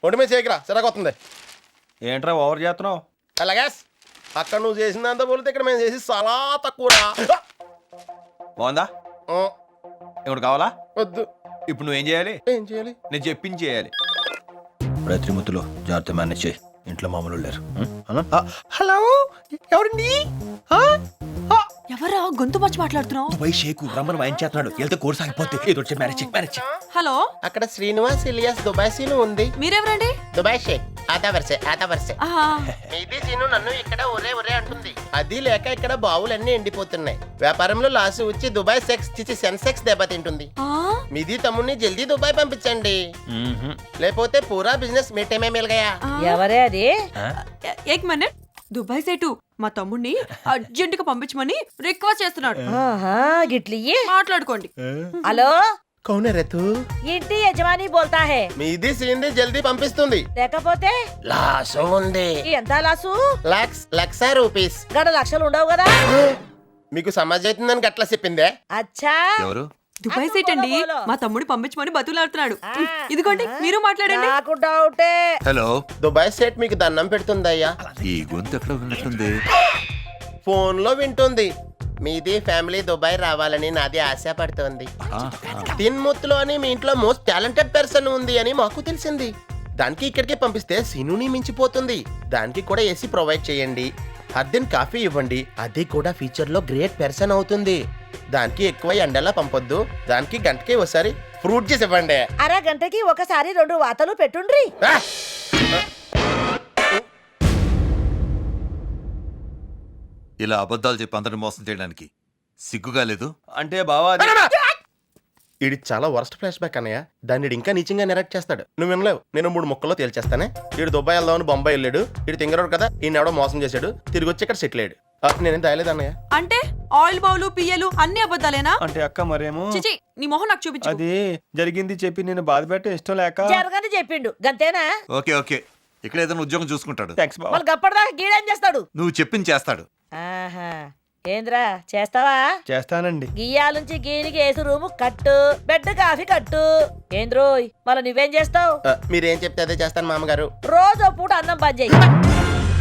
ఒంటి మీద చేయకరా సిరగొస్తుంది. ఏంట్రా ఓవర్ చేస్తున్నావు? అలాగే అక్కడ నువ్వు చేసినంత పోలితే ఇక్కడ మేము చేసి చాలా తక్కువ. బాగుందా? ఇప్పుడు కావాలా? వద్దు. ఇప్పుడు నువ్వేం చేయాలి? ఏం చేయాలి? నేను చెప్పింది చేయాలి. త్రిమూర్తులు జాగ్రత్త మేనేజ్ చేయి, ఇంట్లో మామూలు లేరు. హలో ఎవరండి? ఎవరా గొంతు మర్చి మాట్లాడుతున్నావు? దుబాయ్ షేకు రమ్మని వాయిన్ చేస్తున్నాడు, వెళ్తే కోర్స్ ఆగిపోతే ఏదో వచ్చి మ్యారేజ్. హలో, అక్కడ శ్రీనివాస్ ఇలియాస్ దుబాయ్ సీను ఉంది. మీరెవరండి? దుబాయ్ షేక్ ఆతా వరసే. ఆహా, మీది సీను నన్ను ఇక్కడ ఒరే అంటుంది. అది లేక ఇక్కడ బావులన్నీ ఎండిపోతున్నాయి. వ్యాపారంలో లాస్ వచ్చి దుబాయ్ సెన్సెక్స్ దెబ్బతింటుంది. ఆ, మీది తమ్ముడిని జల్దీ దుబాయ్ పంపించండి, లేకపోతే పూరా బిజినెస్ మీటమే మిల్ గయా. ఎవరే అది? ఏక్ మినిట్. దుబాయ్ సేటు మా తమ్ముడిని అర్జెంట్ గా పంపించమని రిక్వెస్ట్ చేస్తున్నాడు. ఆహా, గిట్లియ్యి మాట్లాడుకోండి. హలో, కౌనే రేతు ఇంటి యజమాని బోల్తా హే. మీది సీన్ది జల్దీ పంపిస్తుంది. లేకపోతే లాసు ఉంది. ఎంత లాసు? లక్ష రూపీస్. గడ లక్షలు ఉండవు కదా. మీకు సమాజ్ అవుతుందని గట్లా చెప్పిందే. అచ్చా, ఎవరు? దుబాయ్ సేట్ అండి మా తమ్ముడిని పంపించమని బతులాడుతున్నాడు. ఇదిగోండి మీరు మాట్లాడండి. నాకు డౌటే. హలో, దుబాయ్ సెట్ మీకు దండం పెడుతుందయ్యా. ఈ గొంతు ఎక్కడ విన్నట్టుంది? ఫోన్ లో వింటుంది. మీది ఫ్యామిలీ దుబాయ్ రావాలని నాది ఆశ పడుతోంది. తిన్ముత్తులో అని మీ ఇంట్లో మోస్ట్ టాలెంటెడ్ పర్సన్ ఉంది అని మాకు తెలిసింది. దానికి ఇక్కడికి పంపిస్తే సినుని మించిపోతుంది. దానికి కూడా ఏసీ ప్రొవైడ్ చేయండి, అర్ధన్ కాఫీ ఇవ్వండి, అది కూడా ఫ్యూచర్ లో గ్రేట్ పర్సన్ అవుతుంది. దానికి ఎక్కువ ఎండలా పంపొద్దు. దానికి గంటకి ఒకసారి ఫ్రూట్ జ్యూస్ ఇవ్వండి. అరగంటకి ఒకసారి 2 వాతలు పెట్టుండ్రి. ఆ! ఇలా అబద్ధాలు చెప్పి అందరిని మోసం చేయడానికి సిగ్గుగా లేదు? అంటే బావా అది- ఇది చాలా వర్స్ట్ ఫ్లాష్ బ్యాక్ అన్నయ్య. దాన్ని ఇంకా నీచంగా నెరెక్ట్ చేస్తాడు. నువ్వు వినలేవు. నేను 3 ముక్కల్లో తేల్చేస్తానే. వీడు దుబాయ్ వెళ్దామని బొంబాయి వెళ్ళాడు. వీడు తింగరాడు కదా, ఈయన ఎవడో మోసం చేశాడు. తిరిగి వచ్చి ఇక్కడ సెటిల్ అయ్యాడు. నేనేం తాయలేదు అన్నయ్య. అంటే ఆయిల్ బౌలు పియ్యలు అన్ని అబద్ధాలేనా? అంటే అక్క మరేమో చిచి, నీ మొహం నాకు చూపించు. అది జరిగింది చెప్పి నేను బాధ పెట్టే ఇష్టం లేక. జరగని చెప్పిండు గంతేనా? ఓకే, ఇక్కడ ఏదైనా ఉద్యోగం చూసుకుంటాడు. థ్యాంక్స్ బావ. మళ్ళీ గప్పటిదాకా గీడేం చేస్తాడు? నువ్వు చెప్పింది చేస్తాడు. ఆహా, ఏంద్రా చేస్తావా? చేస్తానండి. గియ్యాలుంచి గీనికి ఏసు రూము కట్టు, బెడ్ కాఫీ కట్టు. ఏంద్రోయ్ మళ్ళీ నువ్వేం చేస్తావు? మీరేం చెప్తే అదే చేస్తాను మామగారు. రోజు పూట అన్నం బంద్ చెయ్యి.